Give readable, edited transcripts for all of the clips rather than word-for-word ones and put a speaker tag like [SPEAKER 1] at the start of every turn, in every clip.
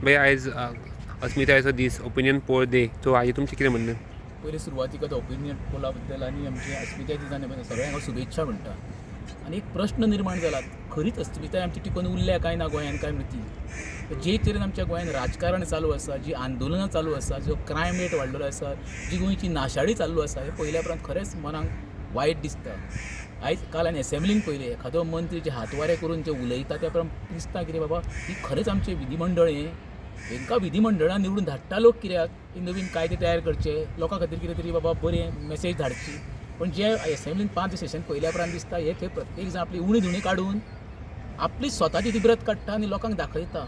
[SPEAKER 1] भाई आयज अस्मितायेचो दीस opinion poll day so हाजी तुमचें कितें म्हणणें?
[SPEAKER 2] पयलीं सुरवातीक आतां ओपिनियन पोला बद्दल आनी आमची अस्मिताय दिसांनी सगळ्यांक हांव शुभेच्छा म्हणटा. आनी एक प्रश्न निर्माण जाला, खरीच अस्मिताय आमची टिकून उरल्या काय ना गोंयांत काय म्हणटी. जे तरेन आमच्या गोंयांत राजकारण चालू आसा, जी आंदोलनां चालू आसा, जो क्रायम रेट वाडलेलो आसा, जी गोंयची नाशाडी चालू आसा, हे पयल्या उपरांत खरेंच मनाक वायट दिसता. आयज काल हांवें एसेंब्लींत पयलें एखादो मंत्री जे हातवारे करून जे उलयता त्या उपरांत दिसता कितें बाबा ही खरेंच आमचें विधिमंडळ हें हांकां विधिमंडळान निवडून धाडटा लोक कित्याक की नवीन कायदे तयार करचे, लोकां खातीर कितें तरी बाबा बरें मेसेज धाडची. पण जे एसेंब्लीन 5 सेशन पयल्या उपरांत दिसता हे थंय प्रत्येक जाण आपली उणी धुणी काडून आपली स्वताची तिब्रत काडटा आनी लोकांक दाखयता.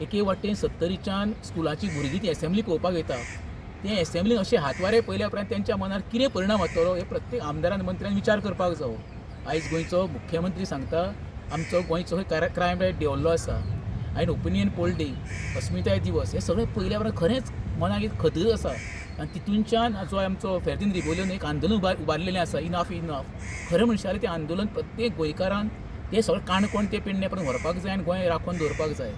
[SPEAKER 2] एके वाटेन 70च्यान स्कुलाची भुरगीं ती एसेंब्ली पळोवपाक येता. ते एसेंब्लीन अशे हातवारे पयल्या उपरांत तेंच्या मनार कितें परिणाम जातलो हे प्रत्येक आमदारान मंत्र्यान विचार करपाक जावो. आयज गोंयचो मुख्यमंत्री सांगता आमचो गोंयचो क्रायम रेट देंवल्लो आसा. आनी ओपिनियन पोल डे, अस्मिताय दिवस हे सगळें पयल्या उपरांत खरेंच मनाक एक खदळ आसा. आनी तितूनच्यान जो आमचो फेर्दीन रिबोलियन एक आंदोलन उबारलेलें आसा, इनफ इनफ. खरें म्हणशां जाल्यार तें आंदोलन प्रत्येक गोंयकारान तें सगळें काणकोण ते पेडणे पर्यंत व्हरपाक जाय आनी गोंय राखून दवरपाक जाय.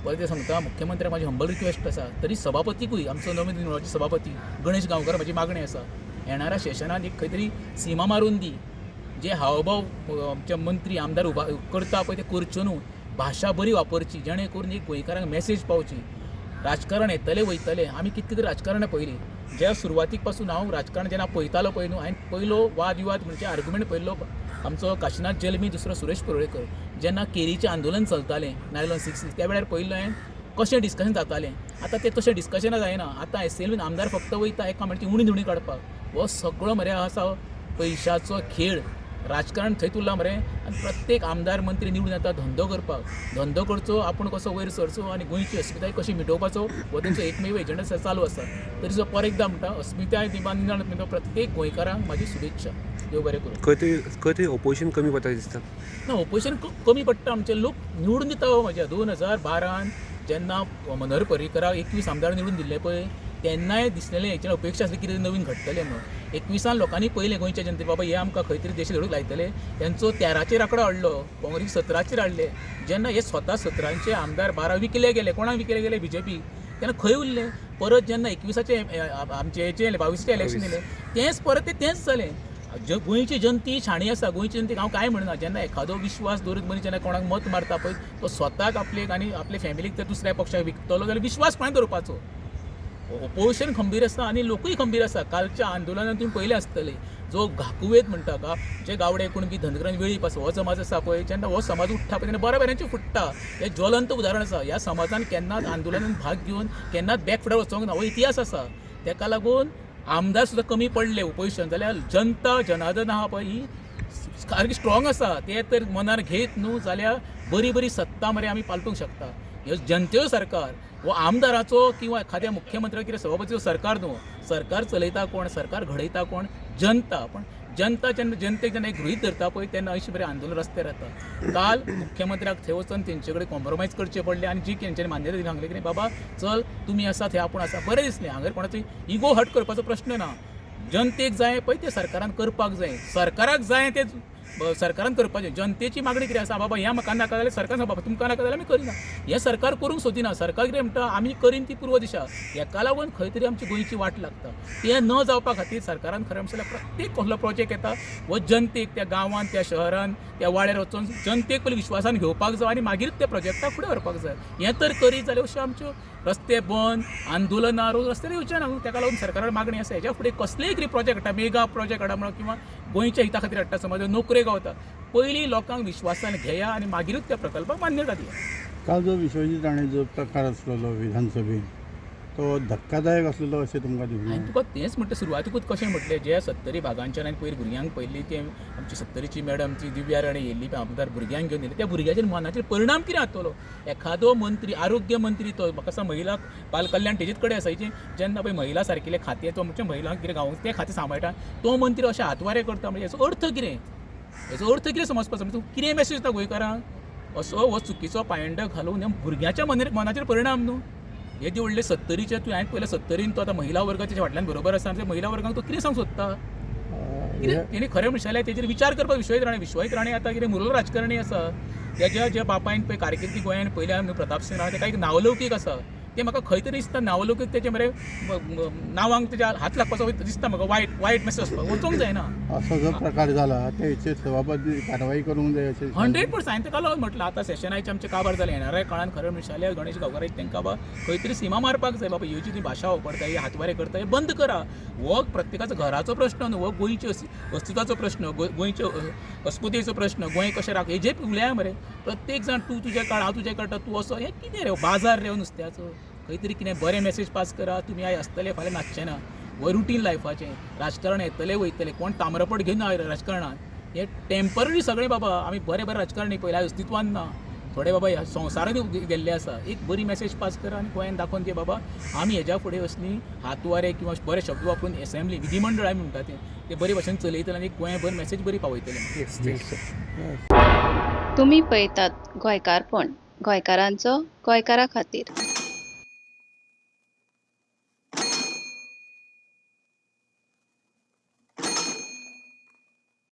[SPEAKER 2] परत ते सांगता मुख्यमंत्र्याक म्हाजी हंबल रिक्वेस्ट आसा. तरी सभापतीकूय आमचो नवीन निवडचे सभापती गणेश गांवकार म्हाजी मागणी आसा, येणाऱ्या सेशनात एक खंय तरी सीमा मारून दी. जे हावभाव आमचे मंत्री आमदार करता पळय ते करच्यो न्हू. भाशा बरी वापरची जेणे करून एक गोंयकारांक मेसेज पावची. राजकारण येतले वयतले, आमी कितें तरी राजकारणां पयलीं. ज्या सुरवातीक पासून हांव राजकारण जेन्ना पळयतालो पळय न्हू, हांवें पयलो वाद विवाद म्हणजे आर्ग्युमेंट पयलो आमचो काशिनाथ जल्मी, दुसरो सुरेश परोळेकर. जेन्ना केरीचें आंदोलन चलतालें नायलॉन 6 त्या वेळार पयलो हांवें कशें डिस्कशन जातालें. आतां तें तशें डिस्कशनां जायना. आतां एसेंब्लीन आमदार फक्त वयता एका म्हणचे उणी धुणी काडपाक. हो सगळो मरे आसा पयशाचो खेळ. राजकारण थंय उरलां मरे. आनी प्रत्येक आमदार मंत्री निवडून येता धंदो करपाक. धंदो करचो, आपूण कसो वयर सरचो आनी गोंयची अस्मिताय कशी मिटोवपाचो हो तेंचो एकमेव एजंडा चालू आसा. तरी जो पर एकदां म्हणटा अस्मिताय दिमान प्रत्येक गोंयकारांक म्हाजी शुभेच्छा. देव बरें करूं.
[SPEAKER 1] खंय तरी ओपोजिशन कमी पडटा दिसता.
[SPEAKER 2] ना ओपोजिशन कमी पडटा. आमचे लोक निवडून दिता हो. म्हाज्या 2012 जेन्ना मनोहर पर्रीकराक 21 आमदार निवडून दिल्ले पळय तेन्नाय दिसलेलें हेचेर अपेक्षा आसली कितें नवीन घडटलें म्हणून. 21 लोकांनी पयलें गोंयच्या जनतेक बाबा हे आमकां खंय तरी देश धडूक लायतले. तेंचो 13चेर आंकडो हाडलो, काँग्रेस 17चेर हाडले. जेन्ना हे स्वता 17चे आमदार 12 विकले गेले. कोणाक विकले गेले? बीजेपी. तेन्ना खंय उरले? परत जेन्ना 21चे आमचे हेचे 22चे इलेक्शन येलें तेंच परत तेंच जालें. गोंयची जनती शाणी आसा. गोंयची जनतेक हांव काय म्हणना, जेन्ना एखादो विश्वास दवरीत मनीस जेन्ना कोणाक मत मारता पळय तो स्वताक आपले आनी आपले फॅमिलीक तर दुसऱ्या पक्षाक विकतलो जाल्यार विश्वास कोणें दवरपाचो. ओपोजिशन खंबीर आसा आनी लोकूय खंबीर आसा. कालच्या आंदोलनात तुमी पयले आसतले जो घाकुवेत म्हणटा का जे गावडे कुणबी धनगरान वेळीप आसा हो समाज आसा पळय, जेन्ना हो समाज उठ्ठा पळय तेन्ना बऱ्या बऱ्यांचे फुट्टा. हे ज्वलंत उदाहरण आसा. ह्या समाजान केन्नाच आंदोलनात भाग घेवन केन्नाच बॅकफुडें वचोंक ना. हो इतिहास आसा. तेका लागून आमदार सुद्दां कमी पडले ओपोजिशन जाल्यार जनता जनार्दन आहा पळय ही सारकी स्ट्रॉंग आसा. ते तर मनार घेत न्हू जाल्यार बरी बरी सत्ता मरे आमी पालटूंक शकता. ह्यो जनतेचो सरकार हो आमदाराचो किंवा एखाद्या मुख्यमंत्र्याक कितें सभापतीचो सरकार न्हू. सरकार चलयता कोण? सरकार घडयता कोण? जनता. पण जनता जेन्ना जनतेक जेन्ना एक गृहीत धरता पळय तेन्ना अशें बरें आंदोलन रस्त्यार येता. काल मुख्यमंत्र्याक थंय वचून तेंचे कडेन कॉम्प्रोमायज करचें पडलें आनी जी तेंच्यांनी मान्यता दिली सांगलें की बाबा चल तुमी आसा थंय आपूण आसा. बरें दिसलें. हांगा कोणाचो इगो हट करपाचो प्रश्न ना. जनतेक जाय पळय तें सरकारान करपाक जाय. सरकाराक जाय तें सरकारान करपाचें. जनतेची मागणी कितें आसा बाबा हें म्हाका नाका जाल्यार सरकार सांगता बाबा तुमकां नाका जाल्यार आमी करिना. हें सरकार करूंक सोदिना. सरकार कितें म्हणटा आमी करीन ती पूर्व दिशा. हेका लागून खंय तरी आमची गोंयची वाट लागता. तें न जावपा खातीर सरकारान खरें म्हणल्यार प्रत्येक कसलो प्रोजेक्ट येता हो जनतेक त्या गांवांत त्या शहरान त्या वाड्यार वचून जनतेक पयलीं विश्वासान घेवपाक जाय आनी मागीर त्या प्रोजेक्टाक फुडें व्हरपाक जाय. हें तर करीत जाल्यार अश्यो आमच्यो रस्ते बंद आंदोलनां रोज रस्त्यार येवचे ना. तेका लागून सरकारान मागणी आसा हेच्या फुडें कसलेय कितें प्रोजेक्ट हाडटा मेगा प्रोजेक्ट हाडा म्हणून किंवा गोंयच्या हिता खातीर हाडटा समज नोकऱ्यो गावता पयलीं लोकांक विश्वासान घेया आनी मागीरूच त्या प्रकल्पाक मान्यता दिया.
[SPEAKER 3] काल जो विश्वजीत राणे जो प्रकार आसलेलो विधानसभेत तो धक्कादायक आसलेलो अशें तुमकां दिसलें?
[SPEAKER 2] हांवें तुका तेंच म्हणटा सुरवातीकूच कशें म्हटलें जे 70 भागांच्यान हांवें पयर भुरग्यांक पयलीं ते आमची 70ची मॅडम ती दिव्या राणे येयल्ली आमदार भुरग्यांक घेवन येयली. त्या भुरग्याचेर मनाचेर परिणाम कितें जातलो? एखादो मंत्री आरोग्य मंत्री तो म्हाका सांग महिला बाल कल्याण तेजेच कडेन आसायचें जेन्ना पळय महिला सारकिल्ले खातें तो म्हणजे महिलांक कितें गांवांक तें खातें सांबाळटा तो मंत्री अशें हातवारे करता म्हणजे हेचो अर्थ कितें? हेचो अर्थ कितें समजपाचो? म्हणजे तूं कितें मेसेज दिता गोंयकारांक? असो हो चुकीचो पायंडो घालून भुरग्याच्या मनाचेर परिणाम न्हू. हे जे व्हडले 70चे तूं हांवें पयलें 70 तो आतां महिला वर्ग तेच्या फाटल्यान बरोबर आसा आनी महिला वर्गांक तो कितें सांग सोदता? तेणी खरें म्हणशालें तेजेर विचार करपाक विश्वजीत राणे आतां कितें मुरल राजकारणी आसा. तेज्या जे बापायन पळय कारकिर्दी गोंयांत पयल्या प्रताप सिंग राणे तेका एक नावलौकीक आसा. ते म्हाका खंय तरी दिसता नावलौकीक तेचे मरे नांवांक तेच्या हात लागपाचो दिसता म्हाका वायट मेसेज वचपाक वचोंक जायना.
[SPEAKER 3] असो जर प्रकार जाला ते हेचेर सभापती कारवाई करूंक जाय अशें
[SPEAKER 2] 100% हांवें ताका लागून म्हटलं आतां सेशनाचे आमचे काबार जाले येणाऱ्या काळान खरें म्हणशाले गणेश गांवकाराक तांकां बा खंय तरी सिमा मारपाक जाय बाबा ह्यो जी भाशा वापरता हे हातवारे करता हे बंद करा. हो प्रत्येकाचो घराचो प्रश्न न्हू, हो गोंयचे अस्तित्वाचो प्रश्न, गोंयच्यो अस्मितेचो प्रश्न, गोंय कशें राख हेजे उलया मरे. प्रत्येक जाण तूं तुजें काड हांव तुजें काडटा तूं असो हें कितें रे बाजार रे नुस्त्याचो. खंय तरी कितें बरें मेसेज पास करा. तुमी आयज आसतले फाल्यां नासचे ना. हो रुटीन लायफाचें राजकारण येतले वयतले कोण ताम्रपट घेवन आयले राजकारणात हे टेम्पररी सगळे बाबा. आमी बरे राजकारणी पयल्या अस्तित्वान ना, थोडे बाबा ह्या संवसारान गेल्ले आसा. एक बरी मेसेज पास करा आनी गोंयान दाखोवन घे बाबा आमी हेज्या फुडें असली हातवारे किंवा बरे शब्द वापरून असेंब्ली विधिमंडळ आमी म्हणटा ते बरे भशेन चलयतले आनी गोंयभर मेसेज बरी पावयतले.
[SPEAKER 4] तुम्ही पळयतात गोंयकारपण, गोंयकारांचो गोंयकारा खातीर.